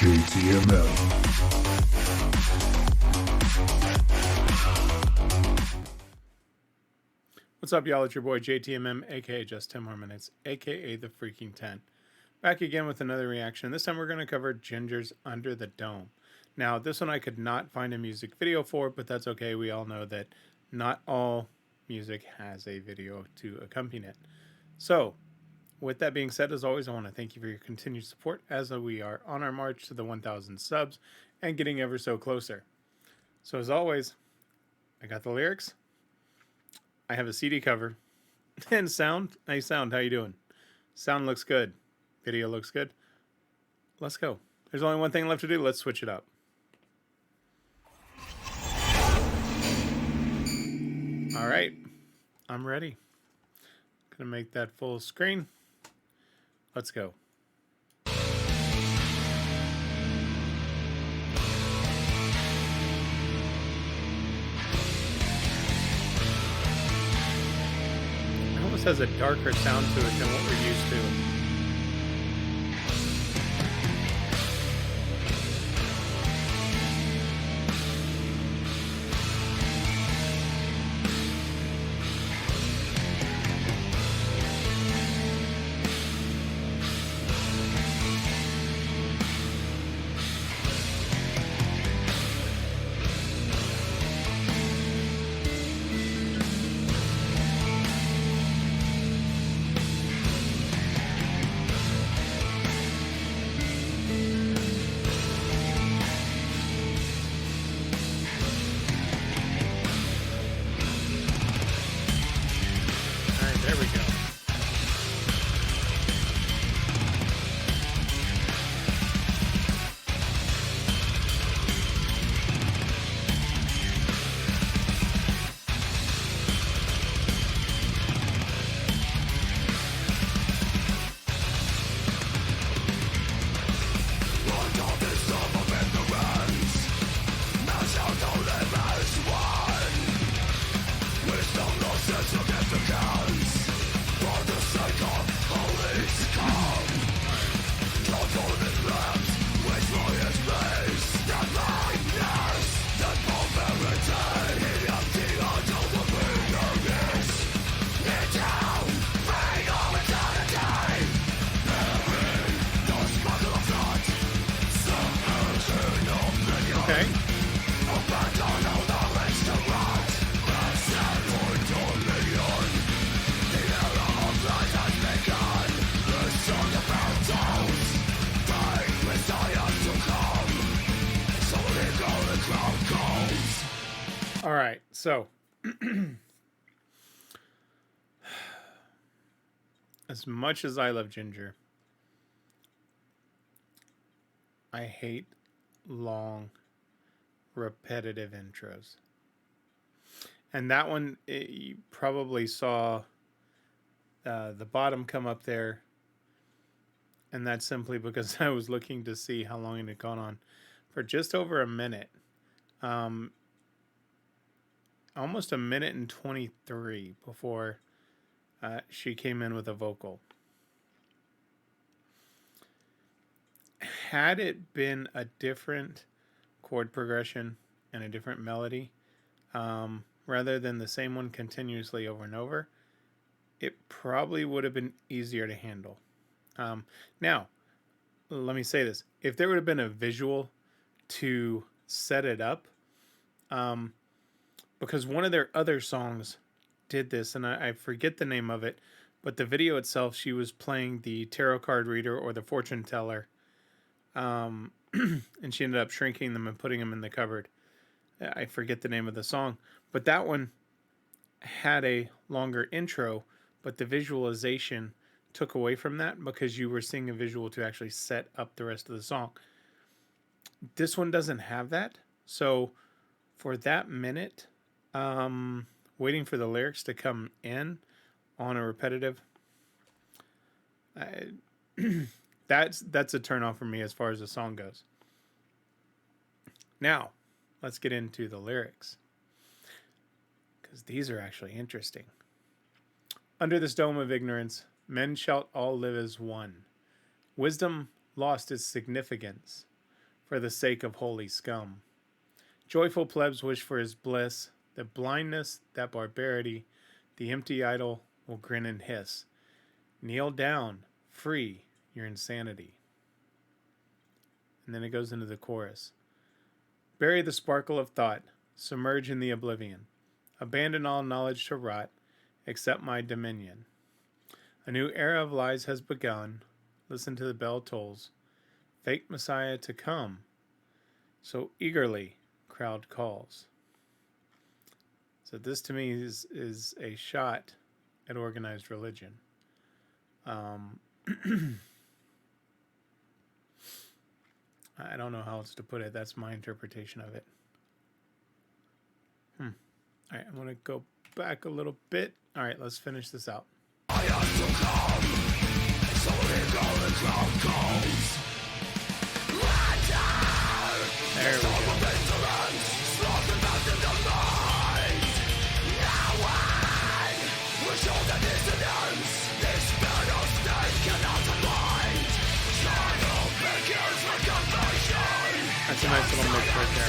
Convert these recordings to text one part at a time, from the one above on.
JTMM. What's up, y'all? It's your boy JTMM, aka Just 10 More Minutes, aka The Freaking 10. Back again with another reaction. This time we're going to cover Jinjer's Under the Dome. Now, this one I could not find a music video for, but that's okay. We all know that not all music has a video to accompany it. So, with that being said, as always, I want to thank you for your continued support as we are on our march to the 1,000 subs and getting ever so closer. So, as always, I got the lyrics. I have a CD cover and sound. Hey, sound, how you doing? Sound looks good. Video looks good. Let's go. There's only one thing left to do. Let's switch it up. All right, I'm ready. Gonna make that full screen. Let's go. It almost has a darker sound to it than what we're used to. There we go. Okay. All right, so as much as I love Jinjer, I hate long, repetitive intros. And that one, you probably saw the bottom come up there, and that's simply because I was looking to see how long it had gone on for just over a minute. Almost a minute and 23 before she came in with a vocal. Had it been a different chord progression and a different melody, rather than the same one continuously over and over, it probably would have been easier to handle. Now, let me say this. If there would have been a visual to set it up, because one of their other songs did this, and I forget the name of it, but the video itself, she was playing the tarot card reader or the fortune teller, and she ended up shrinking them and putting them in the cupboard. I forget the name of the song, but that one had a longer intro, but the visualization took away from that because you were seeing a visual to actually set up the rest of the song. This one doesn't have that, so for that minute, waiting for the lyrics to come in on a repetitive, that's a turn off for me as far as the song goes. Now, let's get into the lyrics, because these are actually interesting. Under this dome of ignorance, men shall all live as one. Wisdom lost its significance. for the sake of holy scum. Joyful plebs wish for his bliss, the blindness, that barbarity, the empty idol will grin and hiss. Kneel down, free your insanity. And then it goes into the chorus. Bury the sparkle of thought, submerge in the oblivion. Abandon all knowledge to rot, accept my dominion. A new era of lies has begun. Listen to the bell tolls. Fake Messiah to come. So eagerly, crowd calls. So this to me is a shot at organized religion. I don't know how else to put it. That's my interpretation of it. All right, I'm going to go back a little bit. All right, let's finish this out. I have to come, so the crowd calls. There we go. That's a nice little mix right there.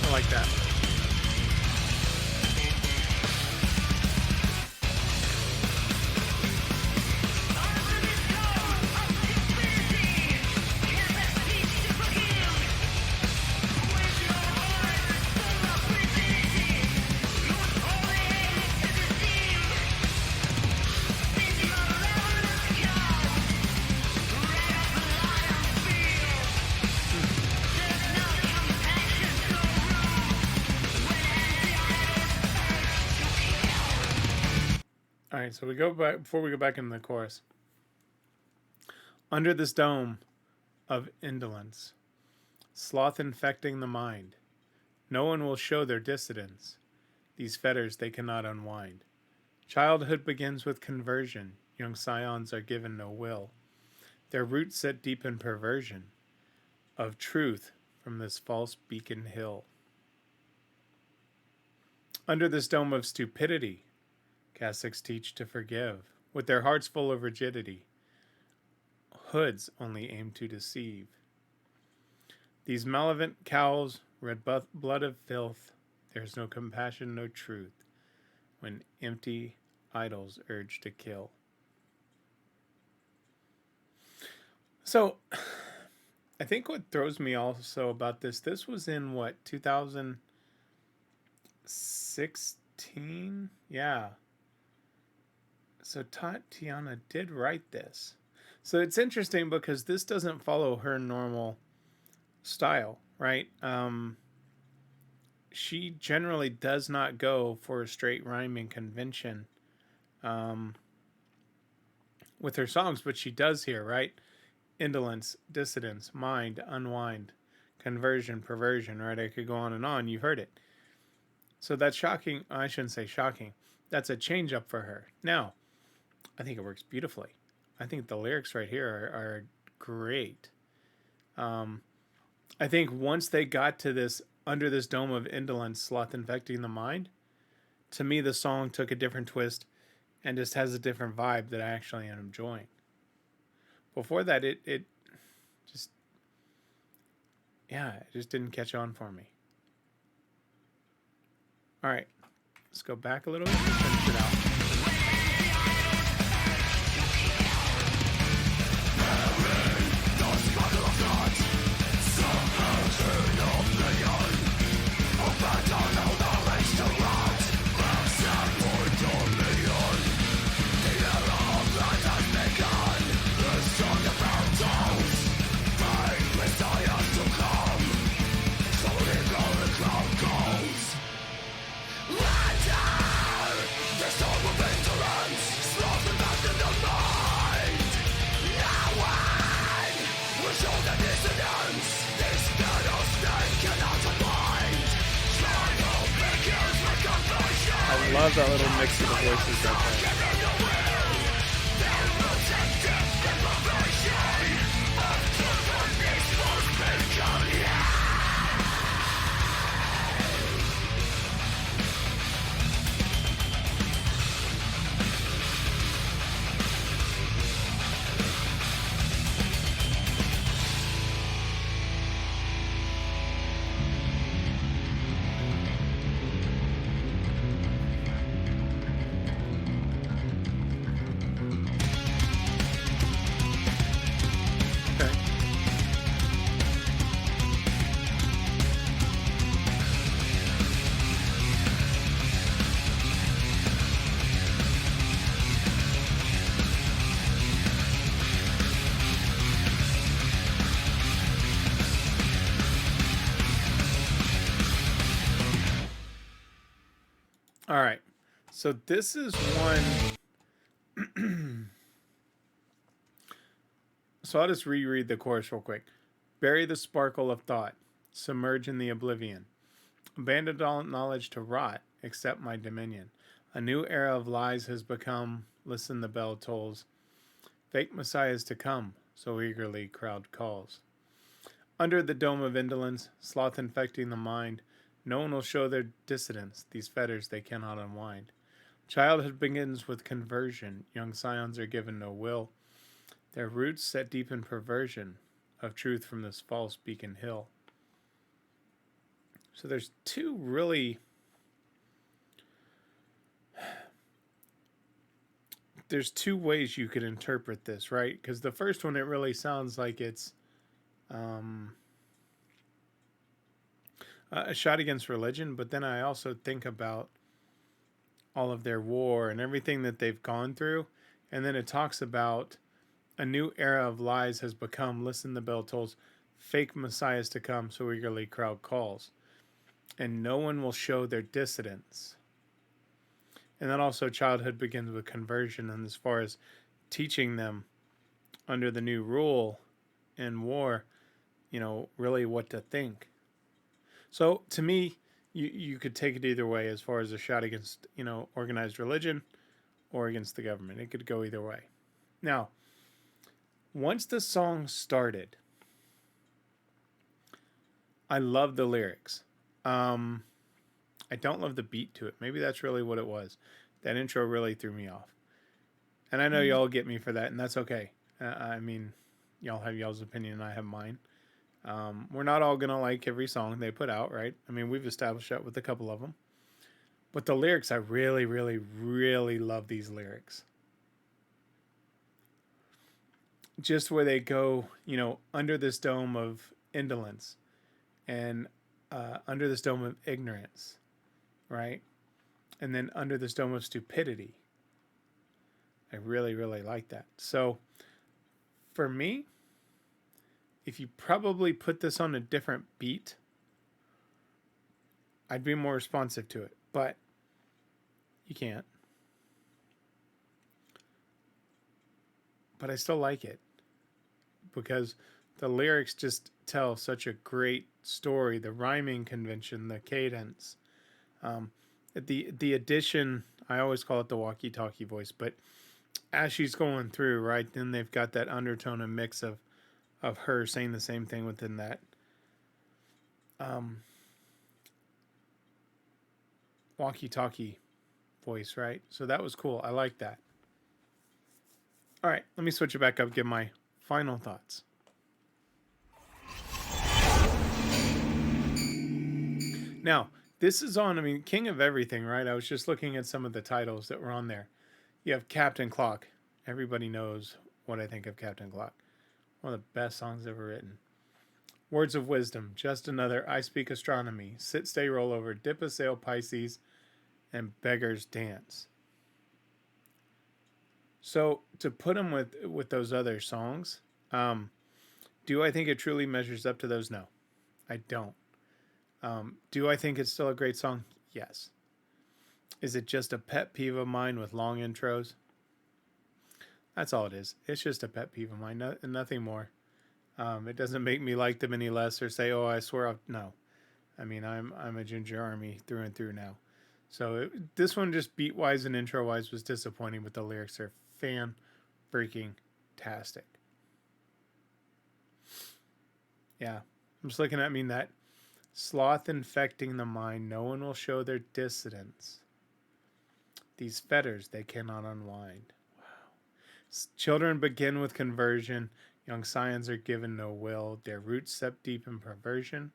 I like that. All right, so we go back before we go back into the chorus. Under this dome of indolence, sloth infecting the mind, no one will show their dissidence. These fetters they cannot unwind. Childhood begins with conversion. Young scions are given no will. Their roots set deep in perversion of truth from this false beacon hill. Under this dome of stupidity, Catholics teach to forgive, with their hearts full of rigidity. Hoods only aim to deceive. These malevolent cowls, red blood of filth, there's no compassion, no truth, when empty idols urge to kill. So, I think what throws me also about this was in what, 2016? Yeah. So Tatiana did write this. So it's interesting because this doesn't follow her normal style, right? She generally does not go for a straight rhyming convention with her songs, but she does here, right? Indolence, dissidence, mind, unwind, conversion, perversion, right? I could go on and on. You heard it. So that's shocking. I shouldn't say shocking. That's a change up for her. Now, I think it works beautifully. I think the lyrics right here are great. I think once they got to this, under this dome of indolence, sloth infecting the mind, to me the song took a different twist and just has a different vibe that I actually am enjoying. Before that, it just didn't catch on for me. All right, let's go back a little bit and finish it out. I love that little mix of the voices right there. All right. So this is one. So I'll just reread the chorus real quick. Bury the sparkle of thought, submerge in the oblivion, abandon all knowledge to rot, accept my dominion. A new era of lies has become, listen the bell tolls, fake messiahs to come, so eagerly crowd calls. Under the dome of indolence, sloth infecting the mind, no one will show their dissidence, these fetters they cannot unwind. Childhood begins with conversion, young scions are given no will, their roots set deep in perversion of truth from this false beacon hill. So there's two really there's two ways you could interpret this, right? Because the first one, it really sounds like it's um, a shot against religion, but then I also think about all of their war and everything that they've gone through, and then it talks about a new era of lies has become. Listen, the bell tolls, fake messiahs to come, so eagerly crowd calls, and no one will show their dissidence. And then also, childhood begins with conversion, and as far as teaching them under the new rule in war, really what to think. So to me, you could take it either way as far as a shot against, organized religion or against the government. It could go either way. Now, once the song started, I love the lyrics. I don't love the beat to it. Maybe that's really what it was. That intro really threw me off. And I know y'all get me for that, and that's okay. I mean, y'all have y'all's opinion, and I have mine. We're not all gonna like every song they put out, right? I mean, we've established that with a couple of them. But the lyrics, I really, really, really love these lyrics. Just where they go, under this dome of indolence and under this dome of ignorance, right? And then under this dome of stupidity. I really, really like that. So for me, if you probably put this on a different beat, I'd be more responsive to it. But you can't. But I still like it because the lyrics just tell such a great story. The rhyming convention, the cadence, the addition. I always call it the walkie-talkie voice, but as she's going through, right, then they've got that undertone and mix of her saying the same thing within that walkie-talkie voice, right? So that was cool. I like that. All right, let me switch it back up, give my final thoughts. Now, this is on, King of Everything, right? I was just looking at some of the titles that were on there. You have Captain Clock. Everybody knows what I think of Captain Clock. One of the best songs ever written. Words of Wisdom, Just Another, I Speak Astronomy, Sit, Stay, Roll Over, Dip a Sail, Pisces, and Beggar's Dance. So to put them with those other songs, do I think it truly measures up to those? No, I don't. Do I think it's still a great song? Yes. Is it just a pet peeve of mine with long intros? That's all it is. It's just a pet peeve of mine, nothing more. It doesn't make me like them any less or say, "Oh, I swear off." No, I'm a Ginger Army through and through now. So this one, just beat wise and intro wise, was disappointing, but the lyrics are fan freaking tastic. Yeah, I'm just looking at that sloth infecting the mind. No one will show their dissidence. These fetters they cannot unwind. Wow. Children begin with conversion. Young scions are given no will. Their roots set deep in perversion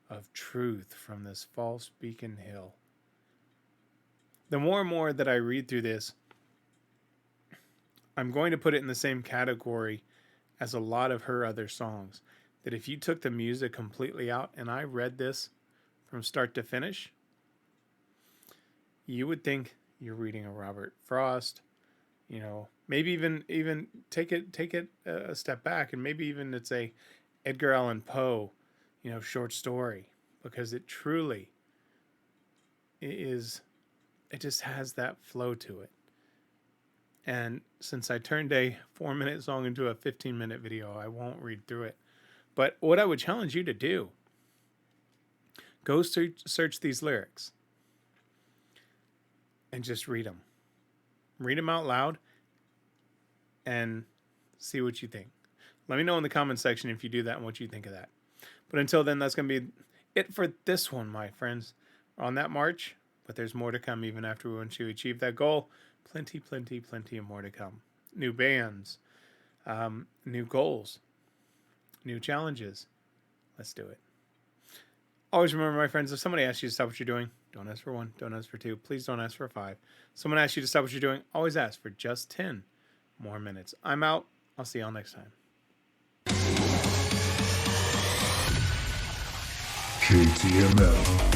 of truth from this false beacon hill. The more and more that I read through this, I'm going to put it in the same category as a lot of her other songs. That if you took the music completely out and I read this from start to finish, you would think you're reading a Robert Frost, maybe even take it a step back, and maybe even it's a Edgar Allan Poe, short story, because it truly is it just has that flow to it. And since I turned a 4-minute song into a 15-minute video, I won't read through it. But what I would challenge you to do, go search these lyrics and just read them. Read them out loud and see what you think. Let me know in the comment section if you do that and what you think of that. But until then, that's going to be it for this one, my friends. We're on that march, but there's more to come even after once you achieve that goal. Plenty of more to come. New bands, new goals, new challenges. Let's do it. Always remember, my friends, if somebody asks you to stop what you're doing, don't ask for 1, don't ask for 2, please don't ask for 5. Someone asks you to stop what you're doing, always ask for just 10 more minutes. I'm out. I'll see y'all next time. JTMM.